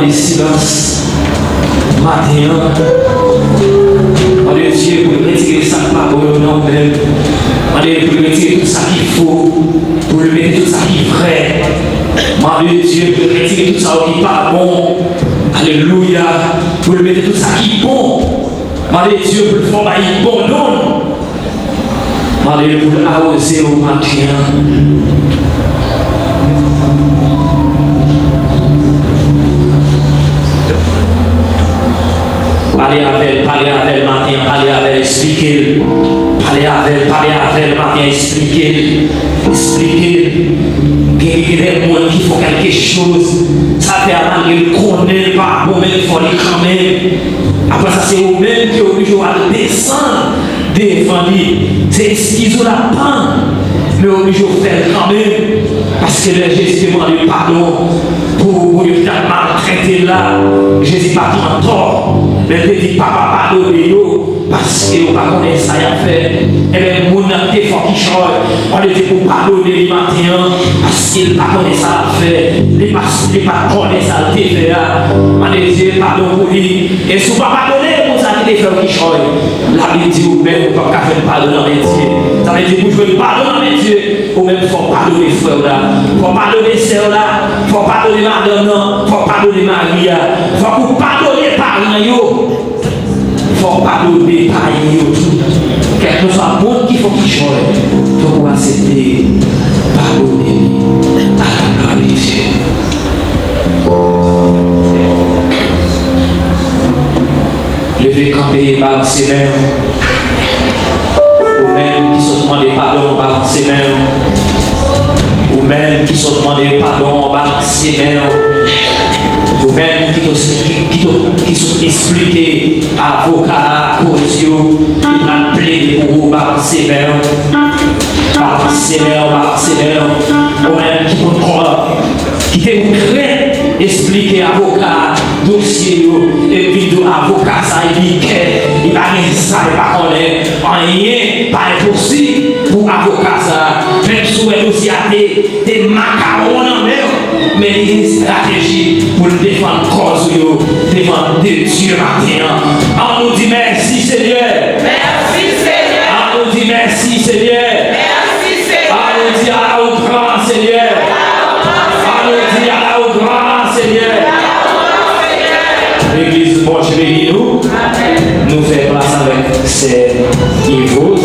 demandé silence. Matin, demandez Dieu pour retirer ça qui pas bon non même. Demandez pour retirer tout ça qu'il faut, pour mettre tout ça qui est vrai. Demandez Dieu pour retirer tout ça qui n'est pas bon. Alléluia. Pour mettre tout ça qui est bon. Demandez Dieu pour le faire bon non. Demandez pour l'arroser au matin. Parlez avec matin, parlez avec, expliquez. Parlez avec matin, expliquez. Il y a des gens qui font quelque chose. Ça fait avant qu'ils ne connaissent pas, bon, mais il faut les quand même. Après ça, c'est eux-mêmes qui sont obligés de descendre devant lui. C'est ce qu'ils ont la peine. Mais obligés de faire quand même. Parce que le Jésus demande pardon pour le faire maltraiter là. Jésus pas en tort. Mais il dit papa pardonnez parce que vous ne connaissez pas ça à faire. Et bien, mon effort qui change, on le dit pour pardonner les matins parce qu'il ne connaît ça à faire. Il ne connaît ça à faire. On le dit pardon pour lui. Et si vous ne pardonnez pour ça qui fait qui change, la Bible dit ou même vous ne pouvez pas faire pardon dans les dieux. Ça veut dire pour jouer pardon dans les dieux, ou même il faut pardonner frère là, il faut pardonner sœur là, il faut pardonner madame là, il faut pardonner Marie, il faut pardonner parents. Il faut pardonner par tout. Quel que soit le monde qu'il faut qu'il change, il faut accepter, pardonner à la gloire de Dieu. Levez camper, balancer même. Ou même qui se demandent pardon, balancer même. Ou même qui se demandent pardon, balancer même. Ou même qui sont expliqués avocat, caution, qui vont plaider pour vous, balancer même. Balancer même. Ou même qui vont croire, qui te créent, expliquer avocat, dossier, et puis avocat, ça il dit il va rien ça, il va connaître rien, pas impossible pour avocat ça. Même si vous aussi à des macarons en mer, mais il y a une stratégie pour le défendre cause, défendre Dieu matin. On nous dit merci Seigneur. Merci Seigneur. On nous dit merci Seigneur. Merci Seigneur. On nous dit à la grand Seigneur. On nous dit à la grand Seigneur. L'église proche bénis nous. Nous fait place avec ces niveaux.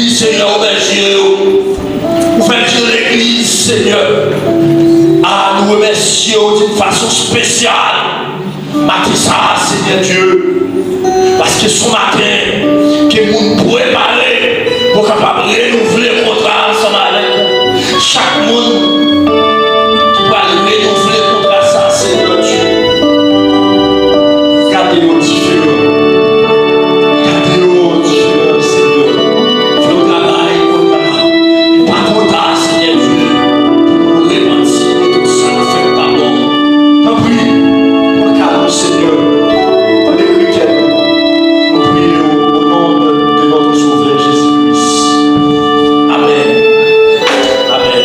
l'église, Seigneur, vous faites dire l'église, Seigneur. Ah, nous remercions d'une façon spéciale. Matin ça, Seigneur Dieu. Parce que ce matin, que nous pourrions parler pour capable renouveler le contrat ensemble avec chaque monde qui va renouveler le contrat, ça, Seigneur Dieu. Gardez-nous différents. Gardez-nous différents, Seigneur. Tu nous travailles pour nous. Pas content, Seigneur Dieu. Pour nous repentir tout ça, nous fait pardon. Tant pis, pour le calme, Seigneur. Dans les week-ends, nous prions au nom de notre Sauveur Jésus-Christ. Amen. Amen.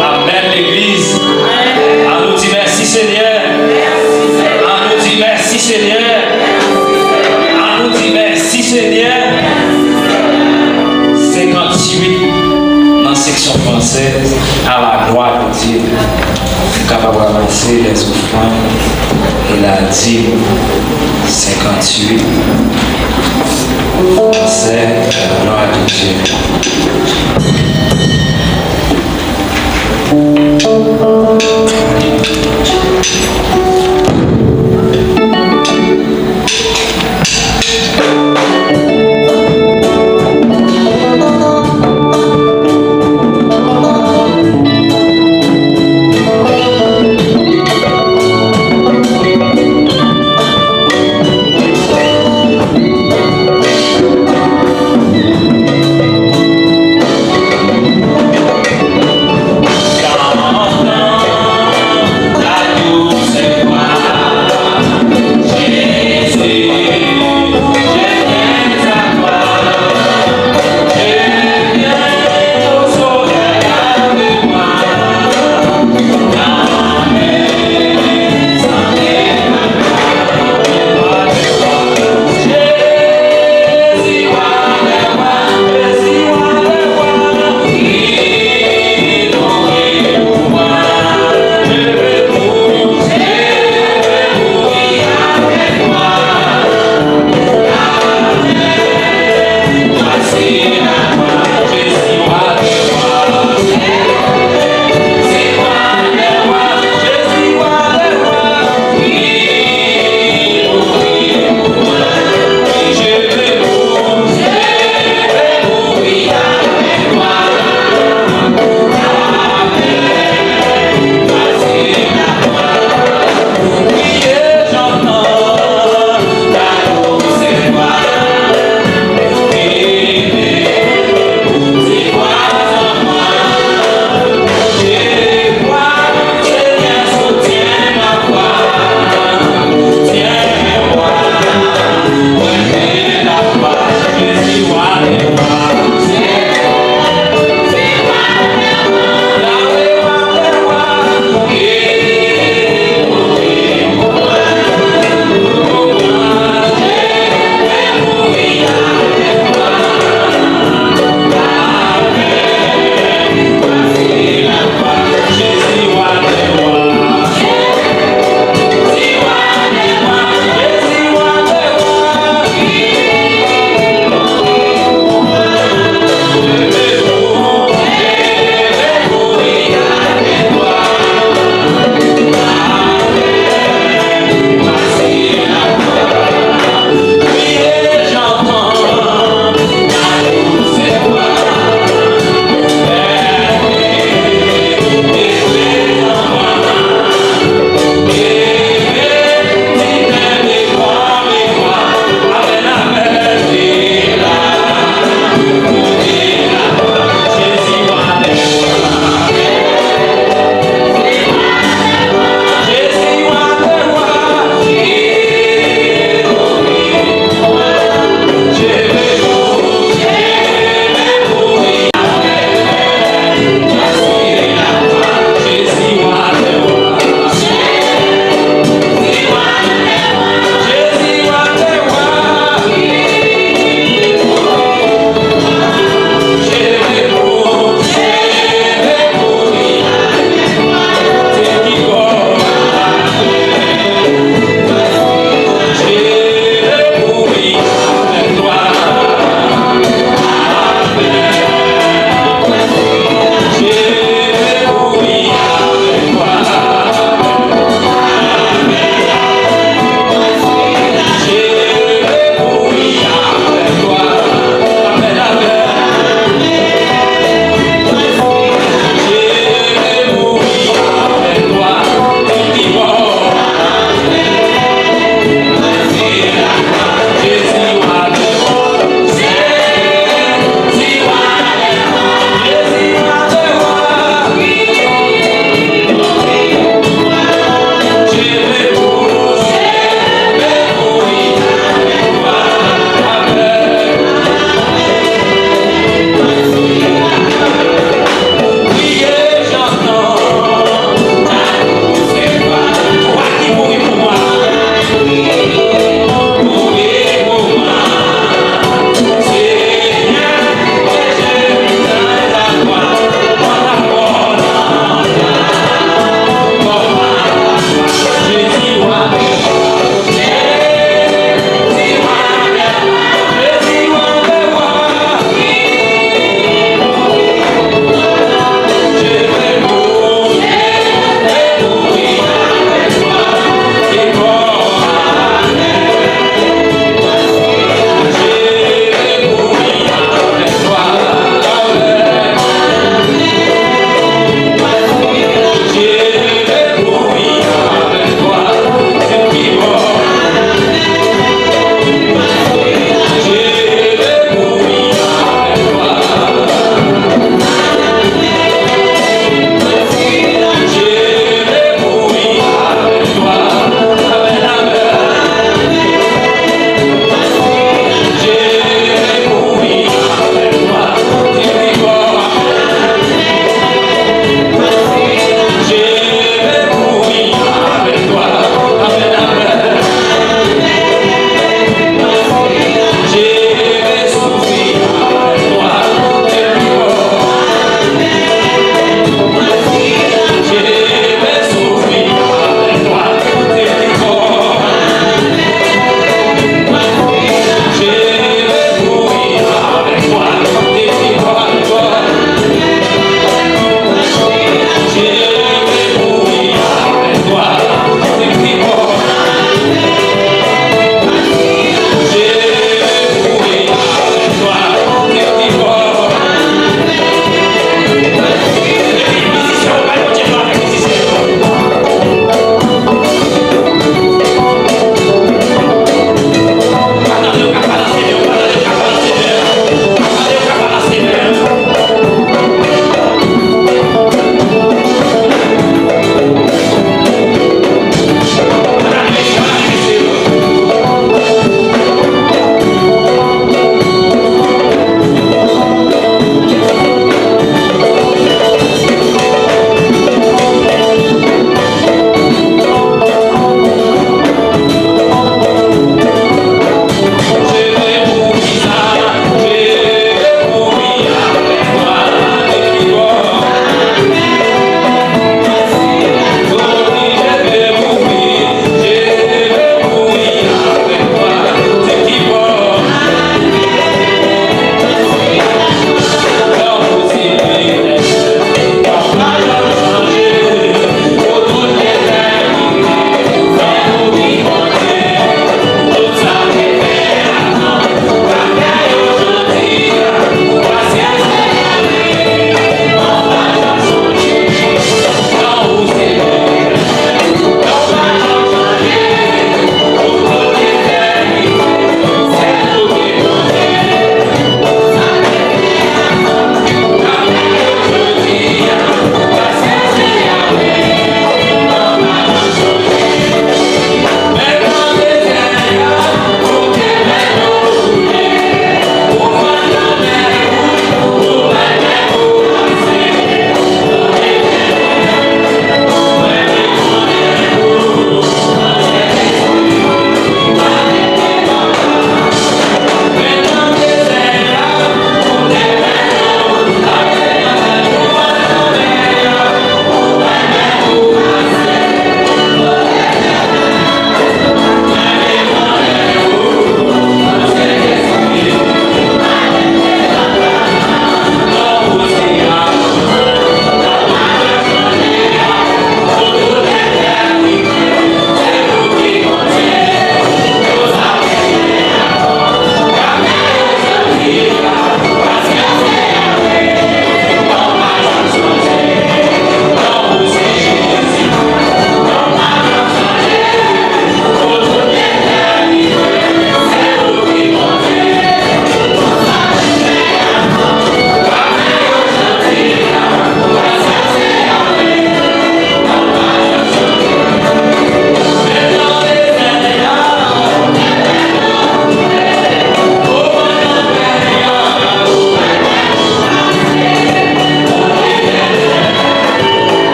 Amen, l'Église. On nous dit merci, Seigneur. On nous dit merci, Seigneur. On nous dit merci, Seigneur. 58 dans la section française, à la gloire de Dieu. Capable de ramasser les offrandes et la dîme. 58. C'est la gloire de Dieu.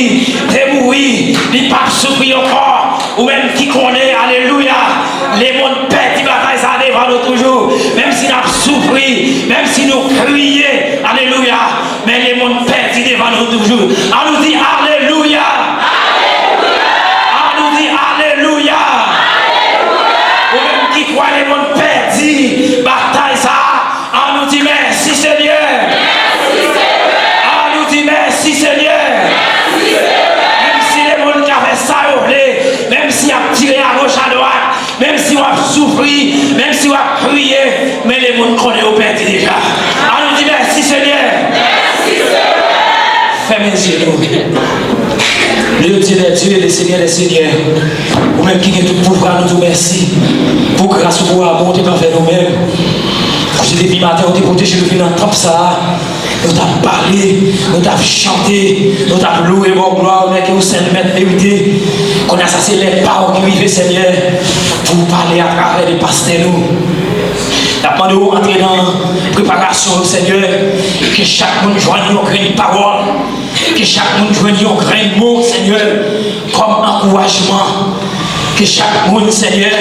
souffrir, t'es mourir, il pas souffrir encore, ou même qui connaît, alléluia, les mondes pètent, ils bataillent ça devant nous toujours, même si nous souffrons, même si nous crions, alléluia, mais les mondes pètent devant nous toujours. On nous dit alléluia. On nous dit alléluia. Ou même qui croit les mondes pètent, bataille ça, on nous dit merci Seigneur. On nous dit merci Seigneur. Même si les mondes qui avaient ça, même si on a tiré à gauche à droite, même si on a souffri, même si on a crié, mais les mondes connaissent au Père déjà. On nous dit merci Seigneur. Merci Seigneur. Fais mes yeux. Le Dieu des dieux et le Seigneur des seigneurs. Ou même qui est tout pouvoir, nous disons merci. Pour grâce au pouvoir, bon, tu peux faire nous-mêmes. Depuis matin, on t'a protégé le dans le temple ça. Nous t'avons parlé, nous t'avons chanté, nous t'avons loué mon gloire, on est que vous saint maître vérité. Qu'on a ça, les paroles qui vivent, Seigneur, pour vous parler à travers les pasteurs nous. Nous avons demandé d'entrer dans la préparation, Seigneur, que chaque monde joigne une graine de parole, que chaque monde joigne un grain de mot, Seigneur, comme encouragement. Que chaque monde, Seigneur,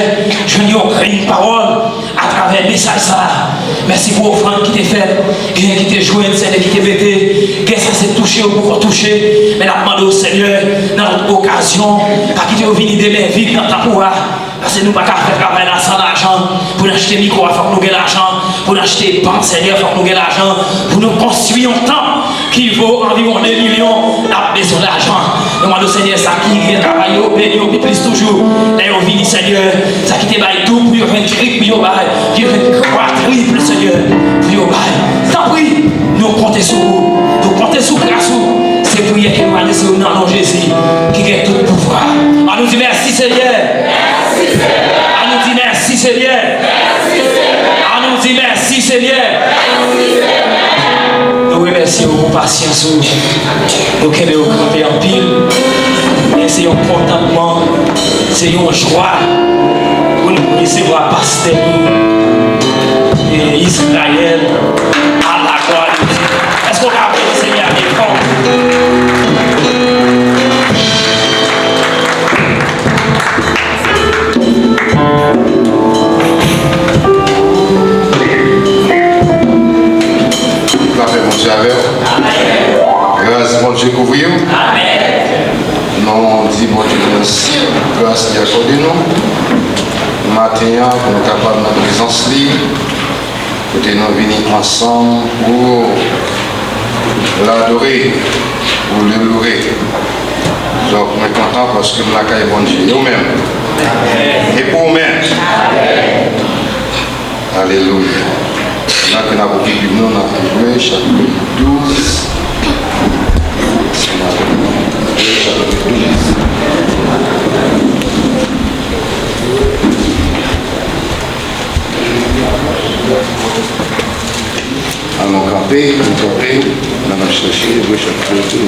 joigne un grain de parole à travers le message ça. Merci pour l'offrande qui t'est faite, qui t'est joué, Seigneur, qui t'est bêté, que ça s'est touché ou pour toucher. Mais nous demandons au Seigneur, dans notre occasion, à qui tu es venu de mes vies dans ta pouvoir. Parce que nous ne pouvons pas faire travail là sans l'argent. Pour acheter micro, il faut que nous ayons l'argent. Pour acheter banque, Seigneur, il faut que nous ayons l'argent. Pour nous construire un temps qui vaut environ 2 millions, nous avons besoin d'argent. Nous demandons au Seigneur, ça qui vient travailler au béni, au plus toujours. Là, on vient, Seigneur, ça qui te baille tout pour y avoir un triple, pour y avoir un triple, Seigneur, pour y avoir. Sans prix, nous comptons sur vous. Nous comptons sur grâce. C'est pour y avoir un adresse au nom de Jésus qui a tout le pouvoir. On nous dit merci, Seigneur. Merci, Seigneur. On nous dit merci, Seigneur. Merci, Seigneur. On nous dit merci, Seigneur. Merci, Seigneur. Nous remercions pour patience. Nous querons camper en pile. Et c'est un contentement, c'est une joie pour nous recevoir pasteur et Israël à la gloire de Dieu. Est-ce qu'on va appeler le Seigneur avec grâce, mon Dieu, couvrir. Amen. Non, dis mon Dieu, merci. Grâce qui accorde nous. Matin, pour nous capables de notre présence libre, pour nous venir ensemble pour l'adorer, pour le louer. Donc, nous sommes contents parce que nous avons bon Dieu, nous-mêmes. Et pour nous-mêmes. Alléluia. Là que nous avons vu nous dans Hébreux, chapitre 12. Chapitre 12. Allons camper, nous allons chercher Hébreux, chapitre 12.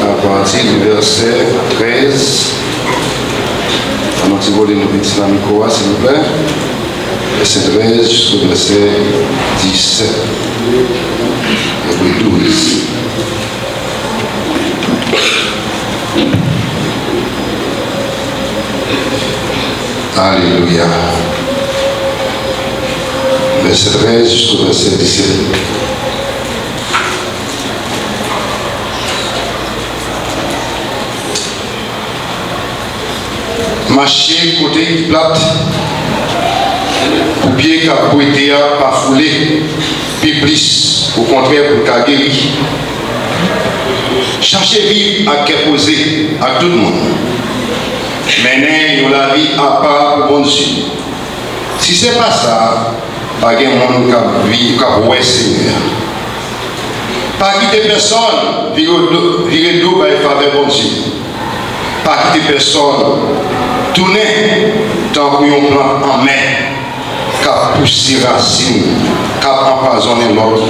À partir du verset 13, allons voler nos petits micro, s'il vous plaît. Verset 13 jusqu'au verset 17. Hébreux 12. Alléluia. Verset 13 jusqu'au verset 17. Marcher côté plate, pour pied qui a été pas foulé, puis plus, au contraire pour qu'à guérir. Chercher vivre à qu'est posé à tout le monde. Mener la vie à part pour bon Dieu. Si ce n'est pas ça, pas de monde qui vit, qui a Seigneur. Pas quitter personne, virer d'eau par faveur bon Dieu. Pas quitter personne. Tourner tant qu'on plan en main, qu'à pousser racine, qu'à empoisonner l'autre.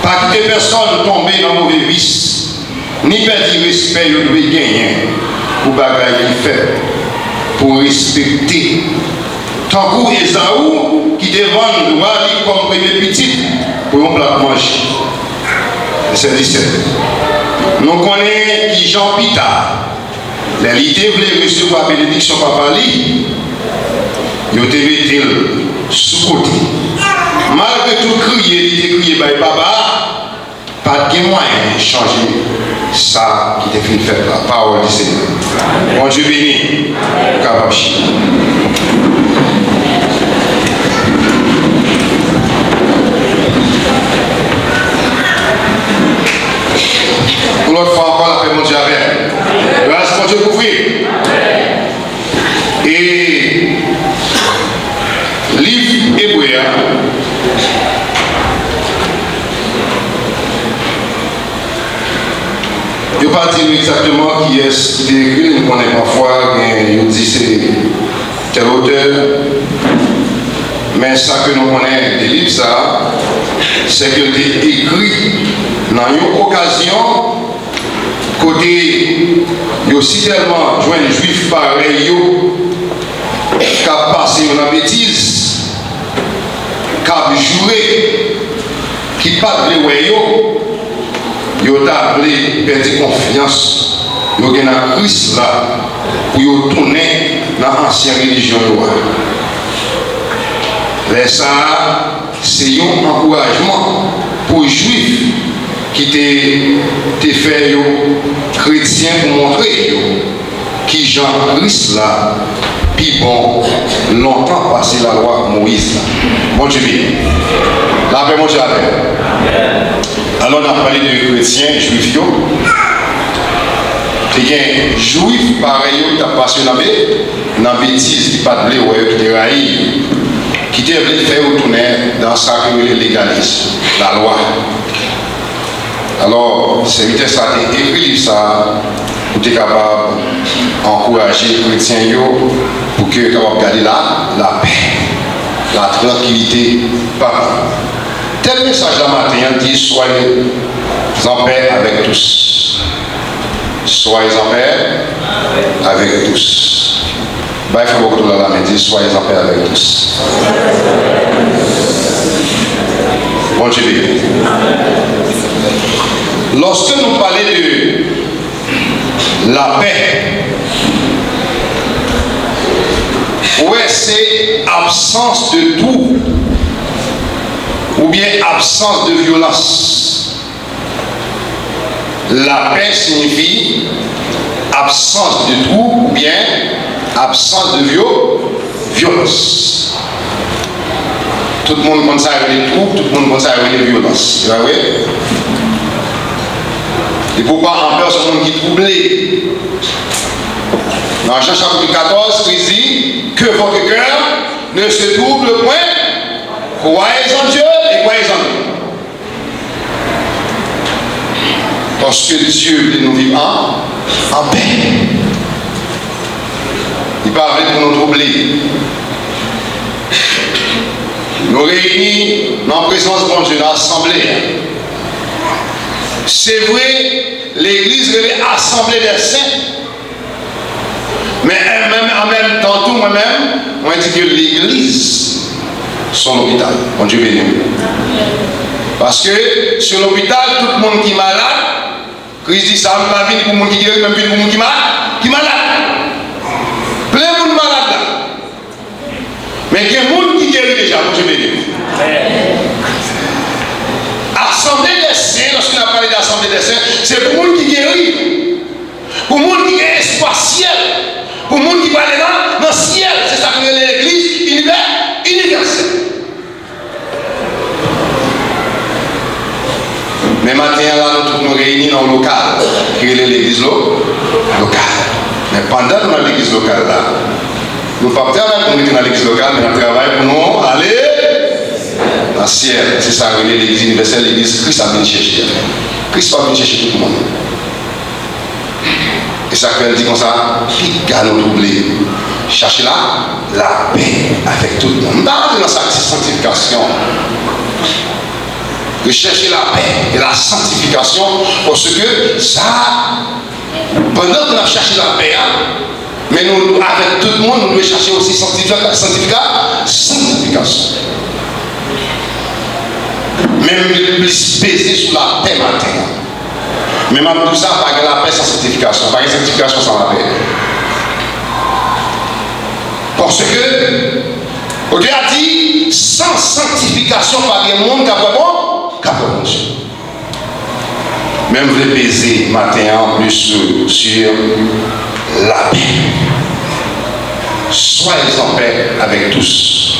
Pas quitter personne tomber dans mauvais vice, ni perdre respect, vous devez gagner pour bagaille qui fait, pour respecter. Tant que Esaou qui devant nous comme premier petit pour un plat manger. C'est 17. Nous connaissons qui Jean Pita. Les l'idée voulait recevoir la bénédiction papa li. Il était mis sous côté. Malgré tout crier, il était crié par papa. Pas de moyen de changer ça qui était fait faire la parole du Seigneur. Bon Dieu béni. Capable. Pour l'autre fois encore, la paix mon Dieu avec. Grâce mon Dieu pour ouvrir. Et livre hébreu. Je ne vais pas dire exactement qui est écrit, nous connaissons parfois, on dit c'est tel auteur. Mais ça que nous connaissons des livres, ça, c'est que c'est écrit dans une occasion, côté, il y a aussi tellement joint les juifs pareils, qui ont passé une bêtise, qui ont juré, qui ne pas de l'ouéo, ils ont appelé perdre confiance, ils ont gagné Christ là, pour tourner dans l'ancienne religion. Mais ça, c'est un encouragement pour les juifs qui t'ont fait chrétiens pour montrer qui Jean-Christ là, puis bon, longtemps passé la loi Moïse là. Bon Dieu bien. La paix, mon Dieu, la paix. Alors, on a parlé de chrétiens, juifs. Il y a un juif pareil qui a passionné dans la bêtise, qui pas de blé, qui est raï, qui devait faire retourner dans ça que le légalise, la loi. Alors, c'est vite ça, écrit ça, pour être capable d'encourager les chrétiens pour qu'ils soient capables de garder la paix, la tranquillité. Tel message de matin dit soyez en paix avec tous. Soyez en paix avec tous. Il faut beaucoup de la main dit soyez en paix avec tous. Bon Dieu béni. Lorsque nous parlons de la paix, ouais, c'est absence de tout. Ou bien absence de violence. La paix signifie absence de tout ou bien absence de violence. Tout le monde pense à les troubles, tout le monde pense à les violences. Vous voyez? Et pourquoi en peur ce monde qui est troublé? Dans Jean chapitre 14, il dit que votre cœur ne se trouble point. Croyez en Dieu et croyez en nous. Parce que Dieu veut nous vivre en paix. Il parle pour nous troubler. Nous réunis dans la présence de Dieu dans l'assemblée. C'est vrai, l'église est l'assemblée des saints. Mais en même temps, tout moi-même, on dit que l'église, son hôpital. Bon Dieu béni. Parce que sur l'hôpital, tout le monde qui est malade, Christ dit ça, je ne vais pas venir pour le monde qui guérit, même pour le monde qui est malade. Plein de monde malade là. Mais il y a des gens qui guérit déjà, bon Dieu béni. Assemblée des saints, lorsqu'on a parlé d'assemblée des saints, c'est pour le monde qui guérit. Pour le monde qui est spatial. Pour le monde qui va aller dans le ciel. C'est ça que l'église universelle. Mais maintenant, là, nous réunis dans le local, qui est l'église locale. Mais pendant que nous sommes dans l'église locale, là, nous ne pouvons pas travailler pour nous dans l'église locale, mais nous travaillons pour nous aller dans le ciel. C'est ça, l'église universelle, l'église Christ a venu chercher. Christ va venir chercher tout le monde. Et ça qu'elle dit comme ça, qui gagne nous troubler. Cherchez la paix avec tout le monde. Dans sa sanctification. rechercher la paix et la sanctification, parce que ça, pendant qu'on a cherché la paix, mais nous, avec tout le monde, nous devons chercher aussi sanctification. Même plus peser sur la paix matin. Mais même tout ça, pas la paix sans sanctification, pas la sanctification sans la paix. Parce que, Dieu a dit, sans sanctification, pas de monde qui a bon Dieu. Même vous voulez peser matin en plus sur la paix. Soyez en paix avec tous.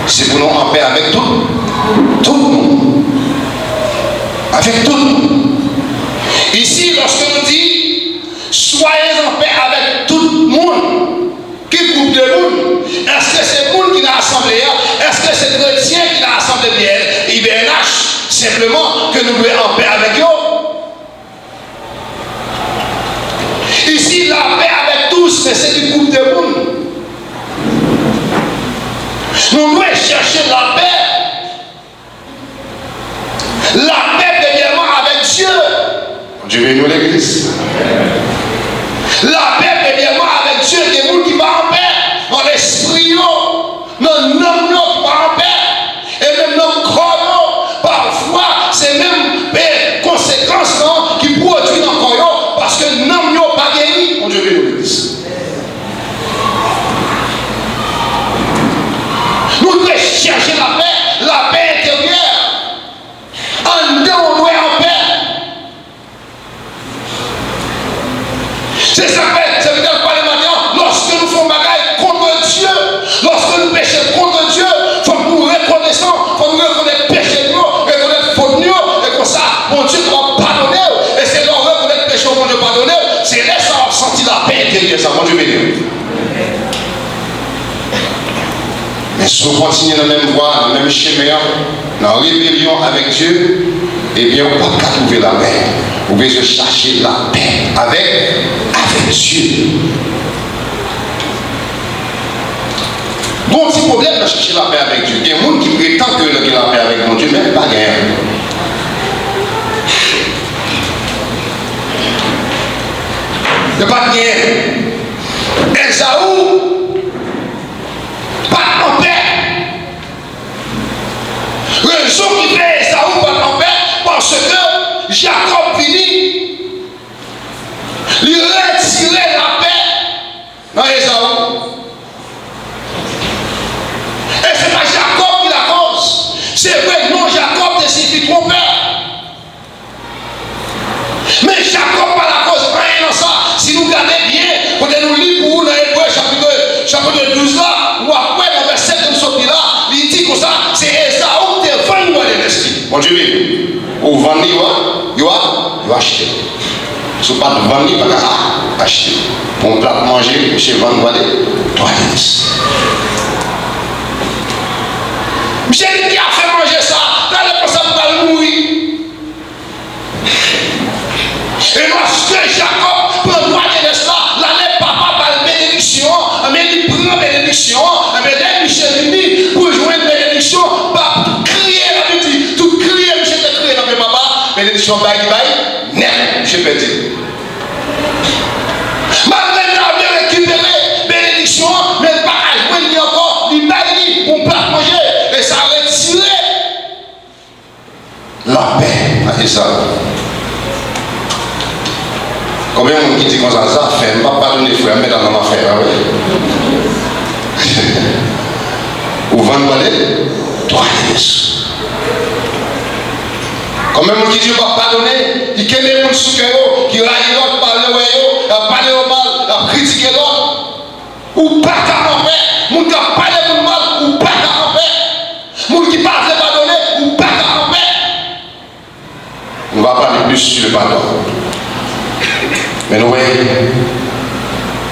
C'est pour nous en paix avec tout le monde. Avec tout le monde. Ici, lorsque nous dit soyez en paix avec tout le monde, qui groupe de monde? Est-ce que c'est le monde qui l'a assemblé? Est-ce que c'est le chrétien qui l'a assemblé bien? IBNH, simplement que nous devons en paix avec eux. Ici, la paix avec tous, mais c'est du groupe de monde. Nous devons chercher la paix. La paix premièrement avec Dieu. Dieu veut nous l'église. La paix premièrement avec Dieu, des gens qui vont en paix, dans l'esprit, dans l'homme qui va en paix, et même dans le corps. Parfois, c'est même des conséquences qui produisent dans le corps, parce que l'homme n'est pas guéri. Dieu veut nous l'église. Nous devons chercher la paix intérieure. En dedans, on doit en paix. C'est ça veut dire quoi le matin? Lorsque nous faisons bagaille contre Dieu, lorsque nous péchons contre Dieu, il faut que nous reconnaissons, il faut que nous reconnaissons péché de nous, reconnaître faute de nous, et comme ça, mon Dieu doit pardonner. Et c'est là reconnaître péché, mon Dieu pardonner, c'est là ça va sentir la paix intérieure, ça, mon Dieu béni. Mais si on continue dans la même voie, dans le même chemin, dans la rébellion avec Dieu, eh bien, on ne peut pas trouver la paix. Vous pouvez chercher la paix avec Dieu. Bon, petit problème de chercher la paix avec Dieu. Il y a des gens qui prétendent qu'il y a la paix avec mon Dieu, mais pas rien. Il n'y a pas de rien. Esaü, pas en paix. Raison qui fait Esaü pas en paix, parce que Jacob finit, lui retirer la paix dans Esaü. Et c'est pas Jacob qui la cause. C'est vrai que non, Jacob décide de tromper. Mais Jacob pas la cause, rien dans ça. Si nous regardons bien, quand nous lisons pour nous dans Hébreu chapitre 12 là, ou après dans verset de ce là, il dit comme ça, c'est Esaü qui est venu à l'investir. Mon Dieu, ou vendre, il va acheter. Si vous ne pouvez pas vendre, il va acheter. Pour un plat manger, monsieur vend, vous allez, toi, Michel qui a fait manger ça, dans le passage va mourir. Et lorsque Jacob prend droit de cela, l'année papa par bénédiction, mais il prend bénédiction, mais dès Michel venu pour jouer une bénédiction, bah, tout crier, tout crier, Michel te crier dans mes papa, bénédiction bail, net, Michel petit. Malgré la bien récupéré, bénédiction, mais pas à jouer ni encore, ni bail, pour plat manger, et ça a retiré la paix à Esaü. Combien de gens qui disent comme ça, ça fait, je ne vais pas pardonner frère, mais dans ma frère, oui. Ou vendre toi, Deus. Combien de gens qui disent, je ne vais pas pardonner, qui connaissent les gens sous cœur, qui raillent l'autre, parlent au mal, critiquent l'autre, ou pas qu'à en paix, les gens qui parlent au mal, ou pas qu'à en paix, les gens qui ne parlent pas pardonner, ou pas qu'à en paix. On va parler plus sur le pardon. Mais nous voyons,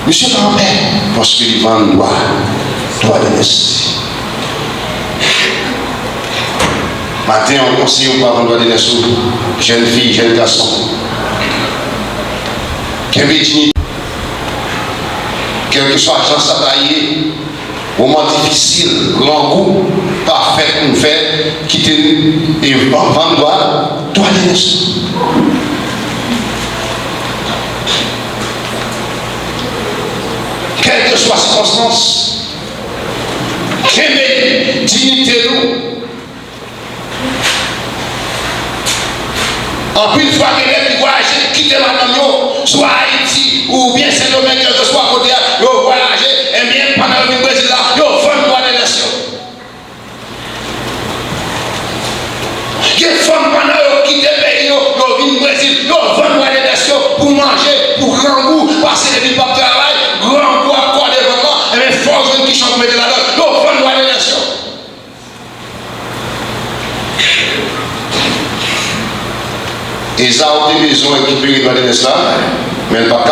monsieur en paix, parce qu'il vend droit de l'esprit. Matin, on conseille au parent droit de l'esprit, jeune fille, jeune garçon. Quelle que soit la chance à tailler, moment difficile, grand coup, parfait qu'on fait, quitter et vendre droit de naissance. Quelle que soit la circonstance, quelle dignité nous. En plus, une fois que les voyagent, quitter madame, soit Haïti ou bien Saint-Domingue, que ce soit côté, ils voyagent, et bien pendant le Brésil, là, ils font droit des nations. Les femmes pendant qu'ils quittent le pays, ils viennent au Brésil, ils font droit des nations pour manger, pour grand goût, passer les vies par travail, grand goût à quoi des vêtements, et bien force qui chantent de la langue, ils font droit des nations. Ils ont des maisons équipées dans les nations, mais ils ne sont pas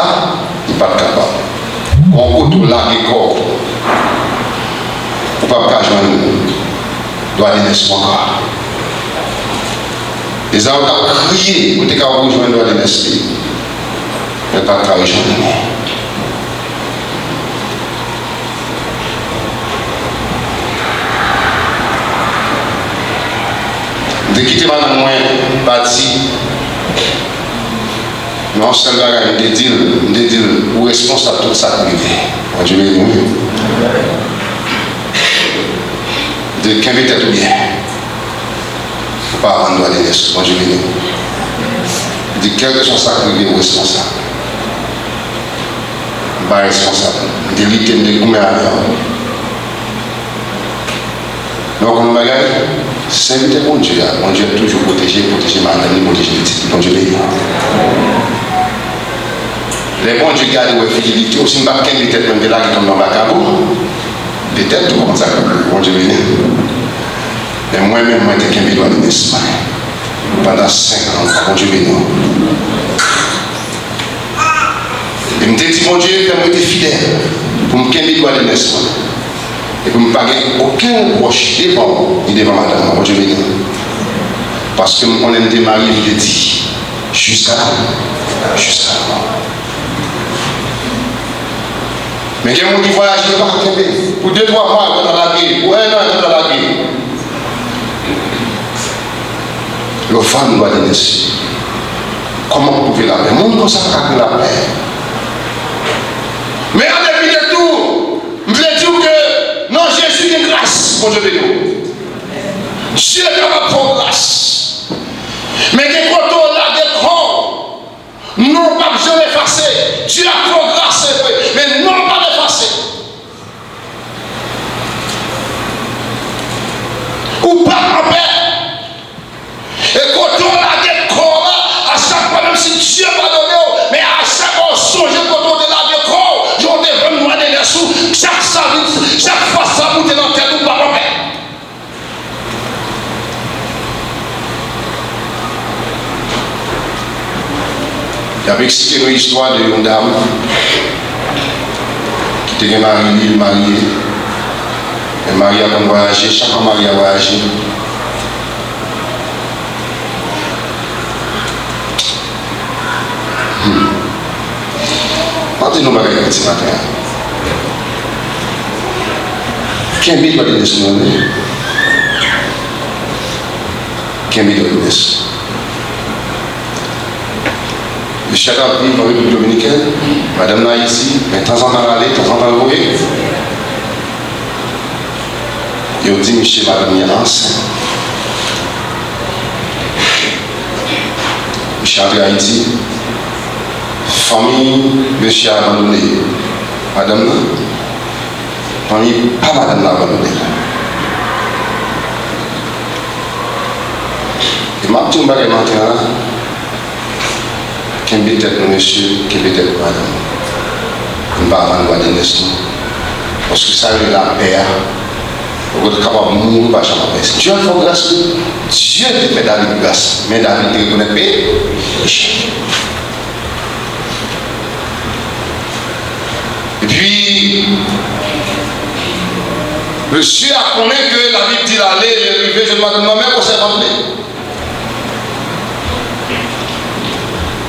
capables. On compte là les corps. On ne peut pas joindre droit des nations encore. Ils ont crié pour que vous rejoindre droit des nations. Mais pas de rejoindre. De quitter madame moi, parti. Non, c'est le bagage, de dire, ou responsable de tout ça qui est. Je vais dire, de qu'un vite tout bien. Il ne faut pas rendre à l'élève, moi je vais dire. De quel que soit ça qui est responsable. Pas responsable. De l'item de combien à l'heure. Donc, on bagage, c'est inviter mon Dieu. Mon Dieu est toujours protéger madame, protéger les petits. Mon Dieu est là. Les bons Dieu gardent la fidélité, aussi pas qu'un peut-être même de là qui comme dans le cabot. Peut-être tout comme ça, bon Dieu béni. Mais moi-même, moi, j'étais qu'un bédoin de naissance. Pendant 5 ans, bon Dieu béni. Et je me dis, mon Dieu, que moi, j'étais fidèle pour me qu'un bédoin de naissance. Et pour ne pas gagner aucun proche devant madame, bon Dieu béni. Parce qu'on aime des maris, il dit, jusqu'à là. Mais il y a des gens qui voyagent pour 2-3 mois dans la guerre, pour 1 an dans la guerre. Le femme doit donner ça. Comment vous pouvez la paix? Le monde comme ça va la paix. Mais en dépit de tout, je veux dire que non, Jésus est grâce, mon Dieu de nous. Dieu est capable de faire grâce. Mais quand on a des grands, non pas besoin d'effacer. Dieu a fait grâce, mais non pas d'effacer. Ou pas en paix. Et quand on a des corps, à chaque fois, même si Dieu n'a pas donné, mais à chaque fois, on songe quand on a des corps, j'en ai vraiment des sous. Chaque fois, ça monte dans la tête, ou pas en paix. J'avais expliqué une histoire d'une dame qui était mariée. Elle mariée a voyagé, chaque fois mariée a voyagé. Quand nous marions petit matin, qui invite à la naissance? Qui invite à la naissance? Le château vit dans la République dominicaine, madame là ici, mais de temps en temps aller, de temps en temps louer. Et on dit, monsieur, madame, il y a enceinte. Monsieur entre Haïti, famille, monsieur a abandonné. Madame là, famille, pas madame là abandonné. Et ma petite bague maintenant, qui peut être monsieur, qui peut être madame. On ne va pas avoir de naissance. Parce que ça est la paix. On est capable de mourir, pas jamais paix. Dieu a fait grâce. Dieu te fait David grâce. Mais David te reconnaît paix. Et puis, monsieur a connu que la Bible dit l'aller, il est arrivé, je m'attends même pour s'abandonner.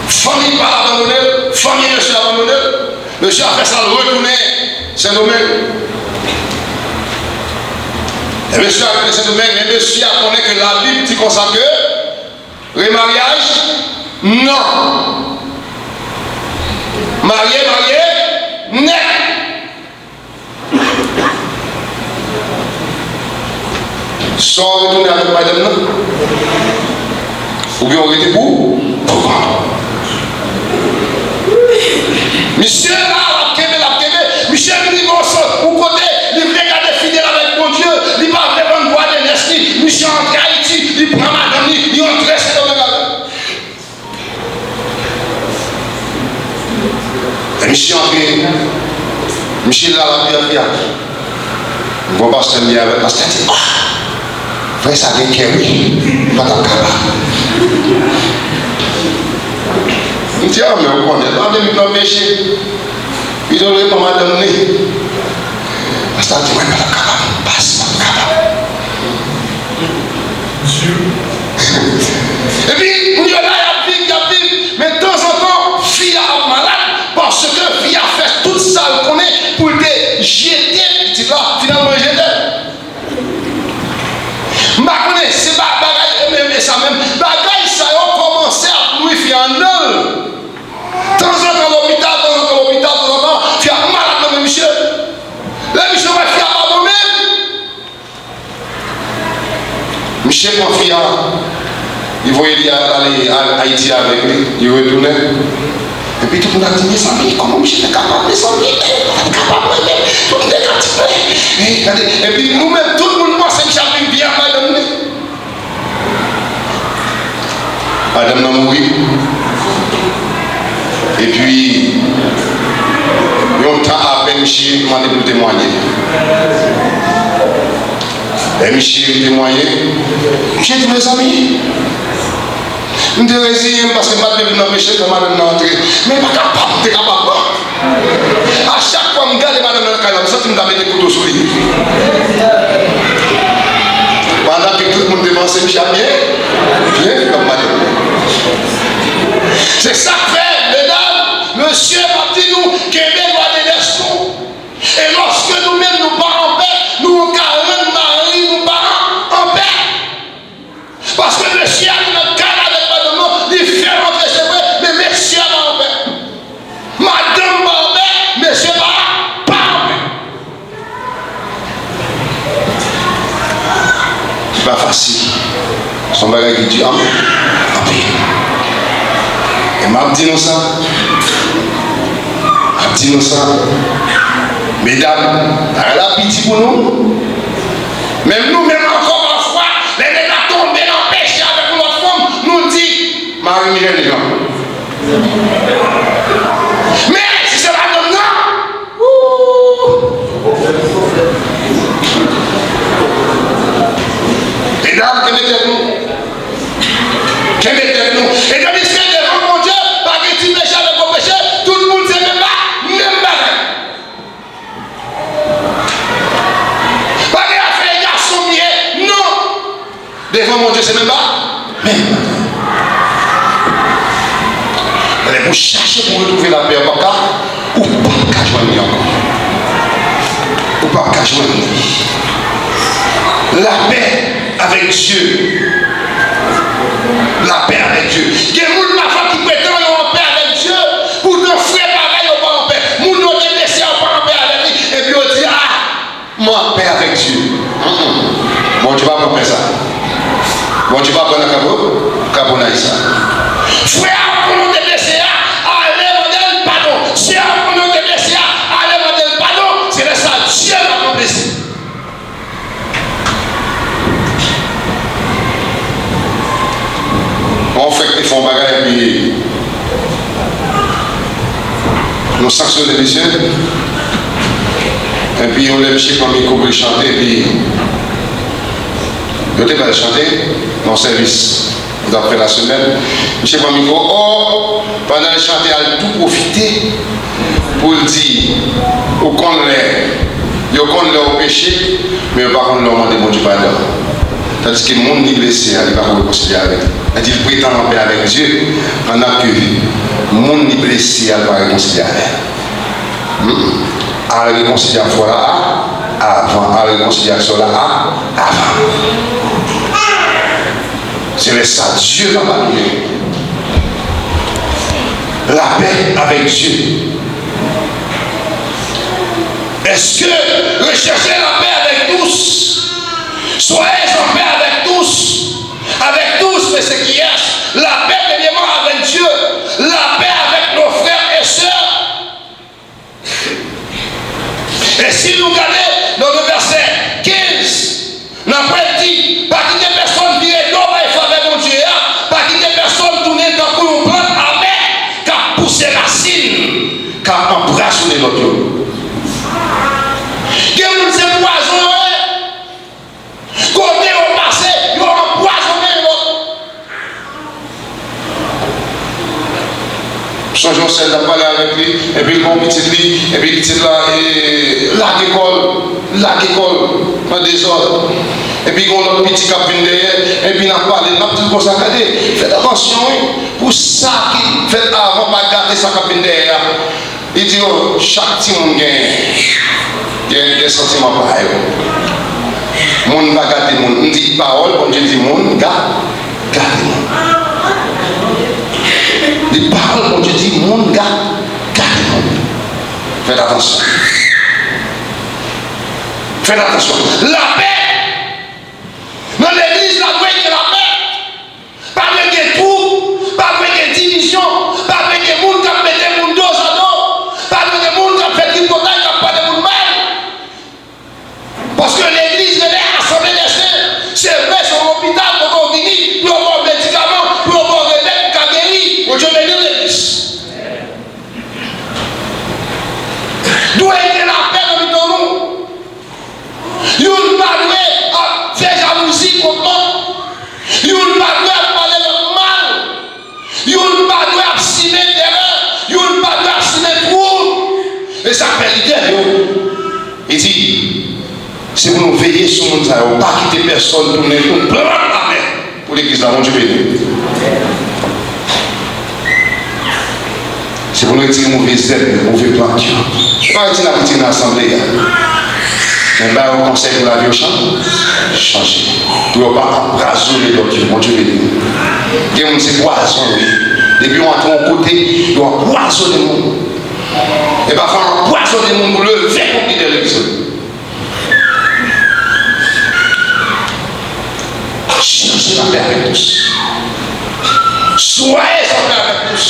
Famille pas abandonnée, famille monsieur abandonné. Monsieur a fait ça, le retourner, Saint-Domingue. Et monsieur a connaissé de même, mais monsieur a connaît que la Bible dit comme ça que le mariage, non. Marié, net. Sans retourner avec madame, non? Ou bien on était pour? Pourquoi? Monsieur là, monsieur au côté, il veut garder fidèle avec mon Dieu, il va faire une voie de l'esprit, monsieur entre Haïti, il prend madame, il entre dans le gars. Et monsieur entré, monsieur là, la pierre, bon pasteur, il y avait pasteur, il dit, frère, ça vient qu'il oui, pas dans le cabas. Il dit, ah, mais on connaît, pas de nous péché. Il aurait pas madame né. Pasteur dit, ouais, pas dans le cabas, passe dans le cabas. Et puis, il y a là, il y a vie, mais de temps en temps, fille a malade, parce que fille a fait tout ça, on connaît, pour te jeter, petit là, finalement, jeter. Je c'est pas bagaille, mais ça même, bagaille, ça a commencé à nous faire en eux. De temps en temps, l'hôpital, tu as malade, mais monsieur. Là, monsieur va faire à moi-même. Monsieur, mon fils, il voulait aller à Haïti avec lui, il retournait. Et puis tout le monde a dit, mes amis, comment monsieur est capable, mes amis, capable, tout le monde est capable. Et puis nous-mêmes, tout le monde pense que j'avais bien madame. Madame n'a mouru. Et puis, longtemps après, Michel m'a demandé pour témoigner. Et Michel témoigné. J'ai dit, mes amis, je me résigne parce que je ne vais pas madame d'entrer. Mais je ne suis pas capable. À chaque fois que je regarde madame dans le calme, ça, tu me donnes des couteaux sur lui. Pendant que tout le monde dépense, Michel, bien comme madame. C'est ça que fait, mesdames, monsieur a dit nous qu'il y a des lois de l'esprit. Et lorsque nous-mêmes nous parlons en paix, nous carrément marie, nous parlons en paix. Parce que monsieur a dit notre cas avec madame, il fait rentrer ses frères, mais monsieur va en paix. Madame va en paix, monsieur va pas en paix. C'est pas facile. Son bagage qui dit, en paix. Et m'a dit nous ça. M'a dit nous ça. Mesdames, la pitié pour nous. Même nous, même encore parfois, les nègres tombés dans le péché avec notre femme, nous dit, Marie-Michel les gens. Mais si c'est la donne, non. Mesdames, que mettez-nous? Que mettez-nous? Et comme il se fait devant mon Dieu, par que tu péches avec mon péché, tout le monde sait même pas. Pas qu'il a fait un garçon mieux, non. Devant mon Dieu, c'est même pas. Même pas. Elle est pour chercher pour retrouver la paix en bas, ou pas qu'à joindre encore. Ou pas qu'à joindre. La paix avec Dieu. La paix avec Dieu. Il y a des gens qui prétendent en paix avec Dieu. Pour nos frères pareils, ils pas en paix. Nous nous délaissés en paix avec lui. Et puis on dit, ah, moi en paix avec Dieu. Bon, tu vas pas faire ça. Bon, tu vas prendre un cabonaï ça. Frère, pour nous délaisser, allez, modèle, pardon. Si pour nous délaisser, allez, modèle, pardon. C'est ça, Dieu va nous blesser. On fait qu'ils font bagarre et puis nous sanctionnons les messieurs et puis on les chez comme ils couvrent chanter et puis ils n'ont pas chanter dans le service d'après la semaine. Monsieur Pamico, oh, pendant les chanter, elle a tout profité pour dire au qu'on leur péché, mais par contre leur demander mon Dieu pardon. Tandis que le monde est blessé, il ne va pas réconcilier avec. Il prétend en paix avec Dieu, pendant que le monde est blessé, il va réconcilier avec. À réconcilier, voilà. avant, la réconciliation là, avant. C'est ça, Dieu va parler. La paix avec Dieu. Est-ce que rechercher la paix avec tous? Soyez en paix avec tous, mais ce qui est, la paix premièrement avec Dieu, la paix avec nos frères et sœurs. Et si nous regardons dans le verset 15, nous avons dit, pas qu'il y ait personne qui est d'homme, il faut avec mon Dieu, pas qu'il y ait personne tourner dans une plante avec, car pousser racines, car embrasser les autres. Changeons celle de parler avec lui, et puis le bon petit lit, et puis petit là, et la l'école, en désordre. Et puis on a un petit cabine derrière, et puis on a parlé, on a tout comme ça, faites attention, pour ça qui fait avant de garder sa cabine derrière. Il dit, oh, chaque petit monde gagne des sentiments pareils. Monde va garder le monde. On dit parole, comme je dis, monde garde le monde. Les paroles, quand je dis, monde garde le monde. Faites attention. Faites attention. La paix. Dans l'église, la paix, c'est la paix. Pas de tout, pas de division, pas de monde qui a mis des monde dos à dos, pas de monde qui a fait du potage, qui a pas de monde mal. Parce que l'église, elle est assemblée des saints. C'est vrai, c'est un hôpital, pour qu'on finisse, pour avoir des médicaments, pour avoir des remèdes, qui a guéri. Pour Dieu bénir l'église. D'où est la paix dans nous? Nous ne parlons pas faire jalousie contre nous. Nous ne parlons pas parler de mal. Nous ne parlons pas abstimer d'erreur. Nous ne parlons pas abstimer de et ça fait l'idée. Il dit, c'est pour nous veiller sur le monde, pas quitter personne, tourner, nous prenons la main pour l'église là, mon Dieu béni. C'est pour nous retirer mauvais zèle, mauvais plan. Pas retirer la petite assemblée. Mais là, au conseil de la vie au champ, changer. Pour ne pas embraser les doctrines, mon Dieu béni. Il y a un petit poison, oui. Depuis on entre au côté, il doit poisonner le monde. Et parfois, on poisonne le monde pour le faire pour quitter l'église. Cherchez la paix avec tous. Soyez en paix avec tous.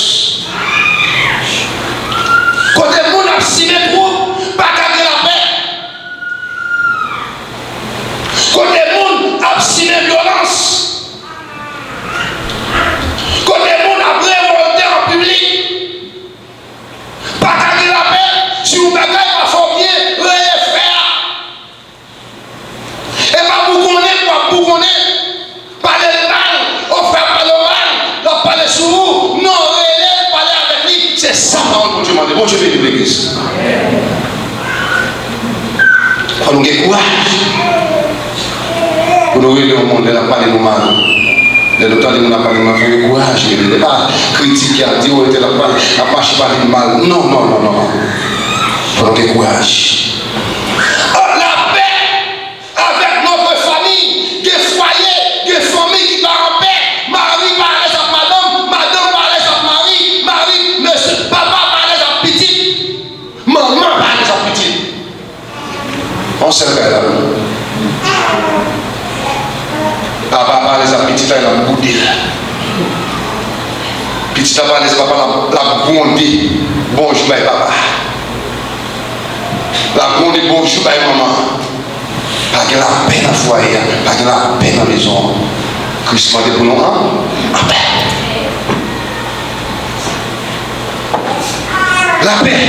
Quand le monde a signé pour, pas garder la paix. Quand le monde a signé violence. Quand le monde a révolté en public. Pas garder la paix. Si vous bagagez pas fort bien, les frères. Et pas vous connaître, pas vous connaître. Parler le mal, on fait pas le mal, on parle sur vous, non, parler avec lui, c'est ça, mon Dieu, mon Dieu bénit l'église. Il faut nous avoir courage. Pour nous aider au monde, on a parlé de nous mal. Les docteurs nous ont parlé de nous mal, il faut courage. Il ne faut pas critiquer, dire, on était là, on marche pas de mal. Non, non, non, non. Il faut nous avoir courage. La paix avec notre famille, des foyers, des familles qui vont en paix. Marie parle à madame, madame parle à Marie, Marie, monsieur, papa parle à petite, maman parle à petite. On se fait là. Papa parle à petite, il a beaucoup d'île. Petite a parlé à papa, la bonté, bonjour, papa. La bonté, bonjour, maman. Pas que la paix dans le foyer, pas que la paix dans la maison. Christ m'a dit pour nous en paix. La paix.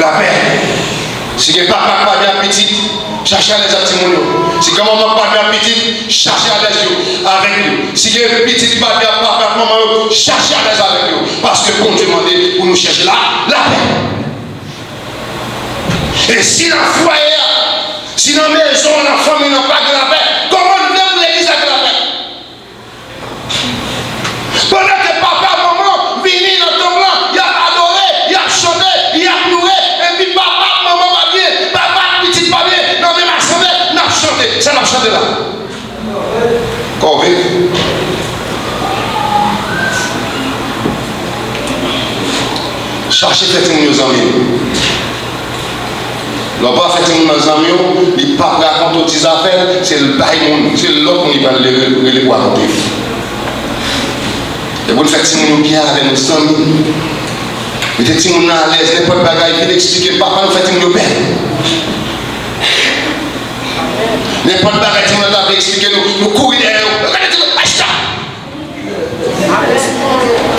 La paix. Si que papa pas bien petit, cherchez à les actimoniaux. Si que maman pas bien petit, cherchez à les yeux avec nous. Si que petit pas bien papa, maman, cherchez à les avec nous. Parce que bon Dieu m'a dit pour nous chercher la paix. Et si dans le foyer, si dans la maison, la famille n'a pas de la paix, comment nous venons l'église avec la paix? Pendant que papa, maman, viennent dans ton blanc, il a adoré, il a chanté, il a pleuré, et puis papa, maman va bien, papa changer là. Corvée. Cherchez faire nos amis. L'on pas faire nos amis, il ne pas raconter des affaires, c'est le bail, c'est l'autre qui va les raconter. Et vous faites si nous bien avec nos amis. Vous faites si nous à l'aise, n'importe quoi, il faut expliquer, papa, nous faites nous bien. N'importe quoi, il faut expliquer, nous courir derrière. Regardez tout, acheta.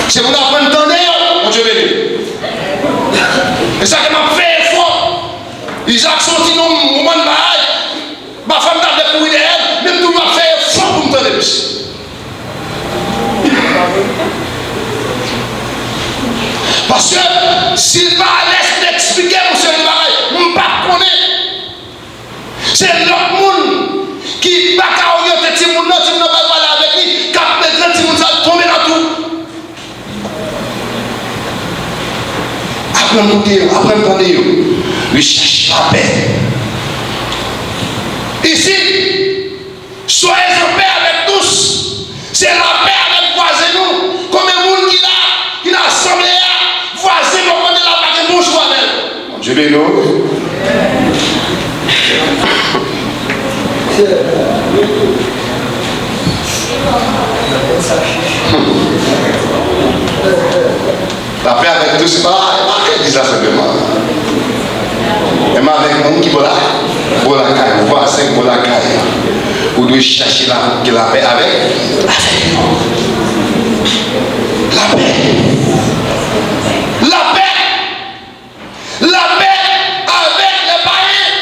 C'est vous apprendre d'ailleurs, mon Dieu béni. Et ça qui m'a fait fort. Isaac sorti dans mon moment de bail. Ma femme t'a découvert d'elle, même tout m'a fait fort pour me donner plus. Parce que s'il va laisser t'expliquer, monsieur le bail, je ne pas connaître. C'est l'autre monde qui ne va pas orienter tout le monde, tu ne vas pas parler avec lui, qui a besoin de tout le monde, ça va tomber dans tout. Après me parler, lui cherche la paix. Ici, soyez en paix avec tous. C'est la paix avec voisin. Comme un monde qui a assemblé, voisin, on va la paix, bonjour avec. Je vais nous. La paix avec tous, c'est pas qu'elle dit ça simplement. Même avec monde qui va là, pour la caille, voisin pour la caille. Vous devez chercher la paix avec la paix. La paix. La paix avec les païens.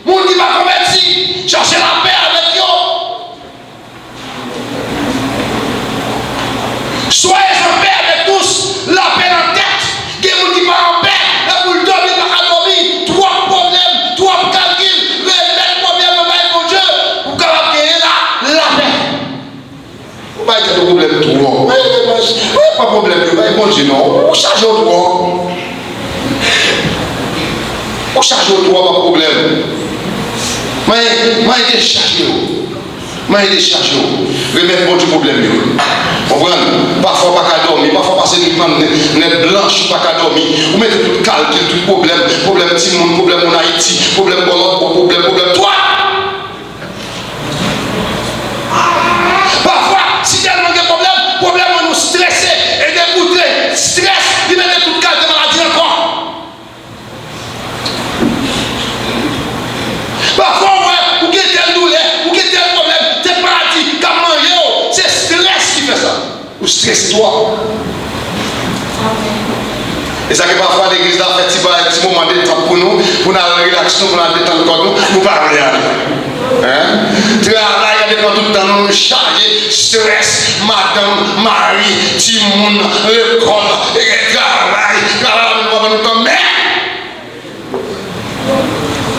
Monde qui va convertir, chercher la paix avec eux. Soyez en paix avec tous. La paix en tête. Des gens qui parlent en paix. Et pour le dormir, pas à dormir. Trois problèmes, trois calculs. Les problèmes, on va être mon Dieu. Pour qu'on va gagner la paix. Vous ne pouvez pas être de problème tout. Oui, pas de problème. Vous allez bon Dieu, non. Vous chargez au droit. Vous chargez au droit, pas de problème. Mais il est chargé. Mais il est chargé. Remettre bon du problème. Comprenez? Parfois pas qu'à dormir, parfois passer du temps net blanche pas qu'à dormir. Vous mettez tout calcul, tout problème petit monde, problème en Haïti, problème problème toi. Parfois, si tellement de problème nous stresser et dégoûter, stress, il met tout calme de maladie encore. Parfois, vous avez tel douleur, vous avez tel problème, tel maladie, comme manger, c'est stress qui fait ça. Ou stresse-toi. Et ça que parfois l'église a fait un petit moment de temps pour nous, pour nous relaxer, pour nous détendre nous, nous parler. Tu as là, il y a des temps tout le temps, nous charger, stress, madame, mari, Timoun, l'école, le travail, nous nous temps, mais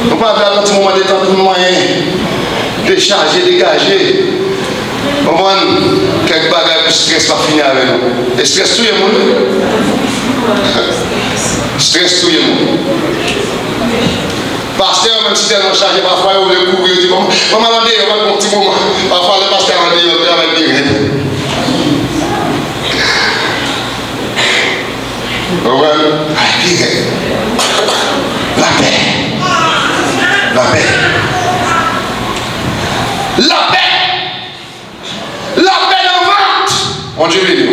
nous pas faire un petit moment de temps pour nous décharger, dégager. Comment quelques bagages de stress va finir avec nous. Et stress tout le monde. Stress tout le monde. Pasteur, même si tellement chargé, parfois il veut courir, il dit bon, on va demander, on va un petit moment. Parfois le pasteur va dire, il va dire. Ouais. La paix. La paix. La paix. La paix en vente. Mon Dieu béni.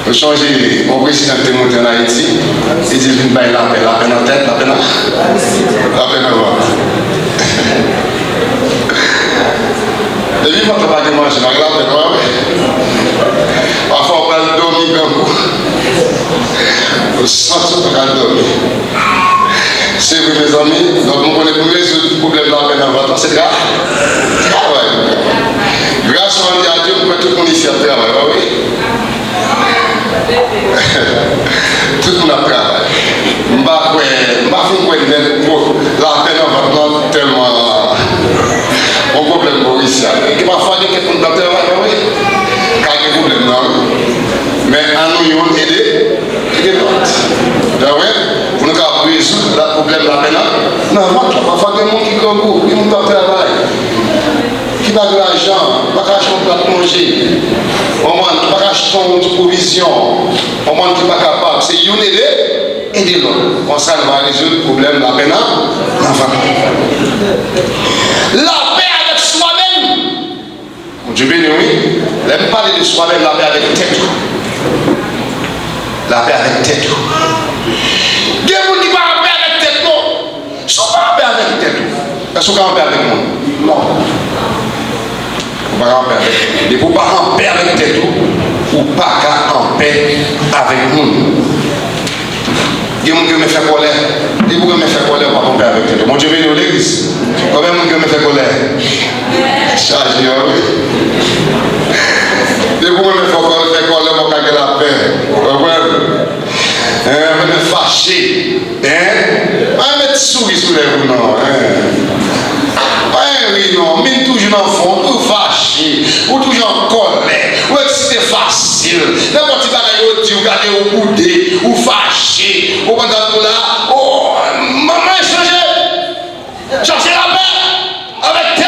Vous changez, mon président est monté en Haïti. Il dit une baille la paix en tête, la paix en vente. Et puis, quand on va manger, la paix en vente. Parfois, on va dormir grand coup. On sent tout pour dormir. C'est vous, mes amis, donc nous connaissons le problème de la paix en vente. C'est grave. Grâce à Dieu, nous pouvons tout le monde ici à travailler, oui. Tout le monde a travaillé. Je ne sais pas la peine en vente tellement un problème pour ici. Il va falloir que quelqu'un de travailler, oui. Car il y a un problème, non. Mais en nous aider, il y a des ventes. Pour nous résoudre le problème de la peine. Non, parfois, il y a des gens qui concourent, qui ont un travail, qui n'a de l'argent, qui n'a pas acheter un plat de manger, qui n'a pas acheter une provision, qui n'est pas capable. C'est une idée et de l'autre. Comme ça, on va résoudre le problème de la paix dans la famille. La paix avec soi-même. Dieu béni, oui. L'aime parler de soi-même, la paix avec tête. La paix avec tête. Il y a des gens qui ne parlent pas avec tête, non. Ils ne sont pas en paix avec tête. Est-ce qu'on est en paix avec moi? Non. On ne va pas en paix avec tête. Il ne faut pas en paix avec tête ou pas en paix avec nous. Il y a des gens qui me font colère. Il y a des gens qui me font colère pour pas en paix avec tête. Mon Dieu béni l'église. Combien de gens qui me font colère? Chargé, oui. Il y a des gens qui me font colère pour pas la paix. Je me fâché. Je me mettre souris sur les roues, non. Oui, non. Mais toujours en fond, tout fâché, ou toujours en colère, ou excité facile. N'importe qui va dire, vous gardez au boudé, ou fâché, ou pendant là, oh, maman est changé. Changez la paix avec tel.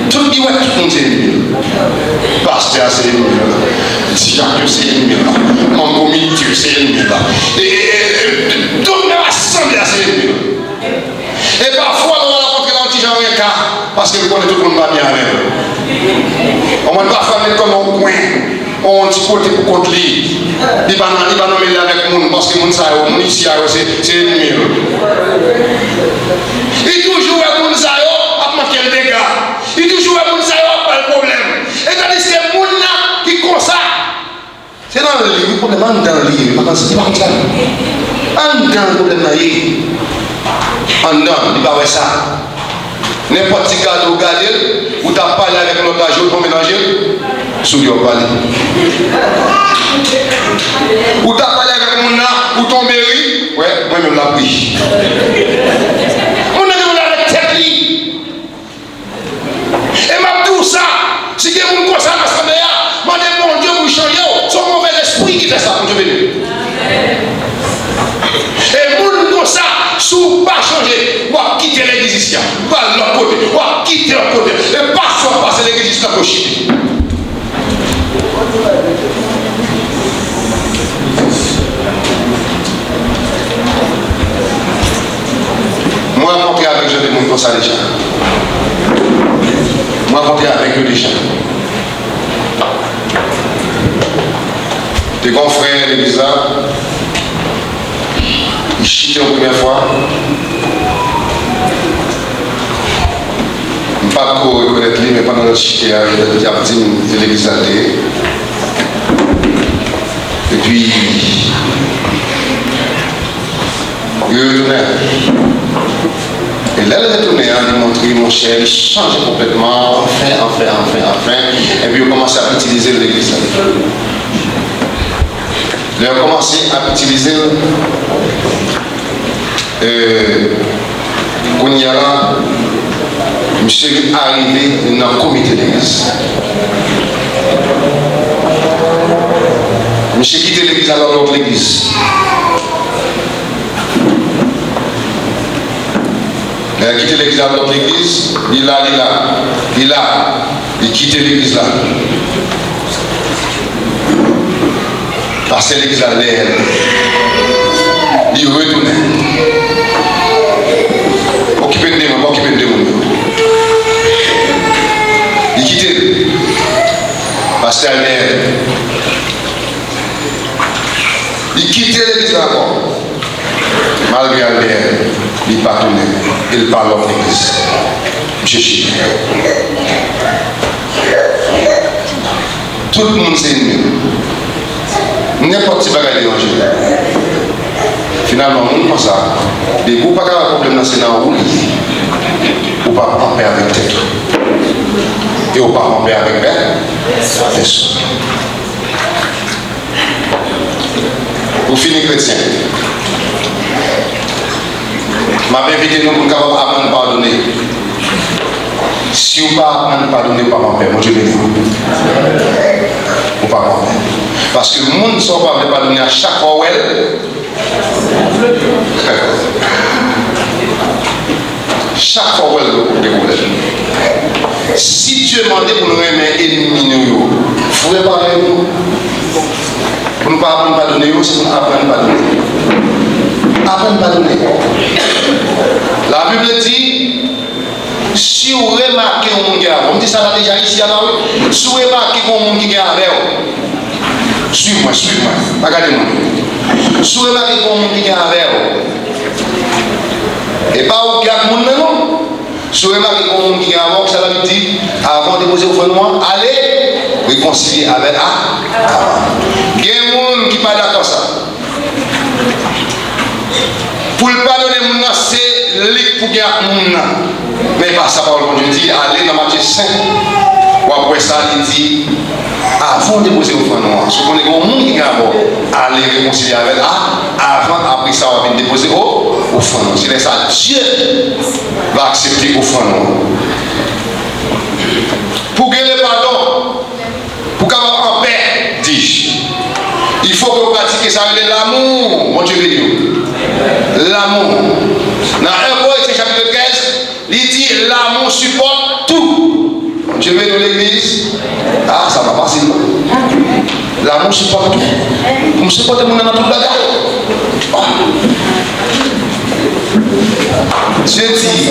Tout le monde c'est ennemi. Pasteur c'est ennemi. Jacques c'est ennemi. Mon comité c'est ennemi. Et tout le monde assemblée c'est ennemi. Et parfois on va rencontrer dans le petit genre un cas parce que tout le monde va bien avec. On va parfois mettre comme un coin. On dit côté pour contre lui. Il va nommer avec nous parce que nous savons ici c'est ennemi. Il toujours avec nous à manquer le dégât. Il toujours avec nous pas le problème. Et tandis que les gens qui comme ça, c'est dans le livre, le problème est dans le livre. C'est pas comme ça. En dedans, le problème est en dedans, il va voir ça. N'importe qui garde ou garde, ou tu as parlé avec notre agent pour mélanger, sous lui on parle. Ou tu as parlé avec mon âme, ou ton mairie, ouais, moi-même la pris. On a demandé avec tête li. Et m'a tout ça, si quelqu'un me comme ça dans l'assemblée, m'a dit mon Dieu vous changer, c'est un mauvais esprit qui fait ça, mon Dieu béni. Et moun comme ça, si vous ne pas changer, vous allez quitter l'église ici, vous allez de l'autre côté, vous allez quitter l'autre côté, et pas soit passer l'église ici pour chier. Moi, je rencontre avec des gens comme ça déjà. Moi, je rencontre avec eux déjà. Des grands frères de l'église là, ils chitaient la première fois. Je ne sais pas trop reconnaître lui, mais pendant le chité, il y a dit de l'église là. Et puis, il retournait. Et là, il retournait, il montrait mon cher, il changeait complètement, enfin. Et puis, il a commencé à utiliser l'église là. Il a commencé à utiliser quand il y a là, monsieur est arrivé dans le comité d'église. Monsieur quitté l'église à l'autre l'église. Il a quitté l'église à l'autre l'église, il quitte l'église là. Parce que l'église à l'air, il retournait. Occupé de démon. Il quittait. Parce que l'air. Il quittait l'église encore. Malgré l'air, il partournait. Il parle de l'église. Jésus. Tout le monde s'est ennemi. N'importe qui bagaille déranger. Finalement, on pense ça. Des groupes pas de problème dans ce scénario, ou pas en paix avec tête. Et ou pas en paix avec personne. Vous finissez chrétien. Je invité nous pour apprendre à pardonner. Si vous ne pouvez pas pardonner, vous ne pouvez pas faire. Moi, je vais dire. Vous ne pouvez pas faire. Parce que le monde ne sont pas pardonner à chaque fois où elle. Chaque fois où elle des problèmes. Si Dieu demandait pour nous éliminer, vous pouvez parler nous. Pour ne pas apprendre à pardonner, c'est pour apprendre à pardonner. Apprendre à pardonner. La Bible dit, si vous remarquez un monde qui a, on dit ça déjà ici à la rue, si vous remarquez un monde qui a avec vous, suivez-moi, regardez-moi. Si vous remarquez un monde qui a avec vous, et pas où il y a un monde non. Si vous remarquez un monde qui a avec vous, ça veut dire, avant de poser au fond de moi, allez réconcilier avec il y a un monde qui parle d'accord ça. Pour le pardonner, c'est l'île pour qu'il y ait un monde. Mais pas ça, par le Dieu dit, allez dans Matthieu 5. Ou après ça, il dit, avant de poser au fond noir, ce qu'on est au monde qui est allez réconcilier avec avant, après ça, on va venir déposer au fond noir. C'est ça, Dieu va accepter au fond noir. Pour gagner le pardon, pour qu'avoir en paix, dis-je, il faut que vous pratiquiez ça avec l'amour, mon Dieu de Dieu. L'amour. Dans 1 Corinthiens chapitre 15, il dit l'amour supporte tout. Je vais dans l'église. Ah, ça va passer. L'amour supporte tout. Vous supportez mon amour dans toute la garde. Dieu dit,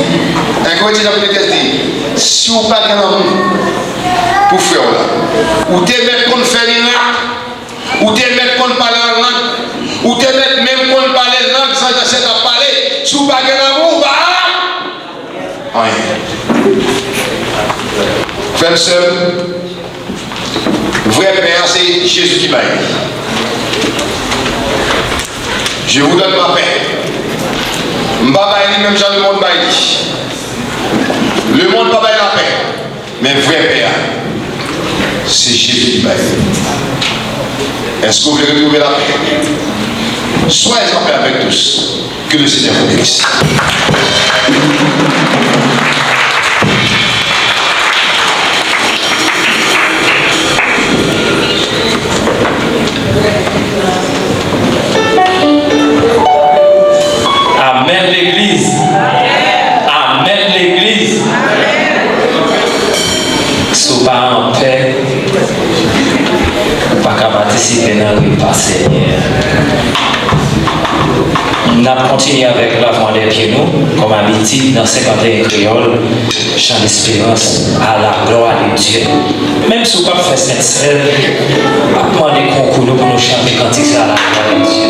1 Corinthiens chapitre 15 dit, si vous n'avez pas d'amour pour faire là, ou t'aimer qu'on fait une langue, ou t'aimer qu'on parle en langue, ou te mettre même qu'on parle langue sans essayer de parler, si vous n'avez pas d'amour, bah rien. Frère seul, vrai Père, c'est Jésus qui baille. Je vous donne ma paix. Je ne vais pas bailler même si le monde baille. Le monde ne va pas bailler la paix. Mais vrai Père, c'est Jésus qui baille. Est-ce que vous voulez retrouver la paix? Soyez en paix avec tous. Que le Seigneur vous bénisse. Amen l'Église. Amen l'Église. Sois pas en paix. Pas qu'à participer dans le repas Seigneur. On a continué avec l'avant des pieds nous, comme habitude dans 51 créoles, chant d'espérance à la gloire de Dieu. Même si on ne peut pas faire sentsèn, on va prendre des concours pour nous chanter quand il à la gloire de Dieu.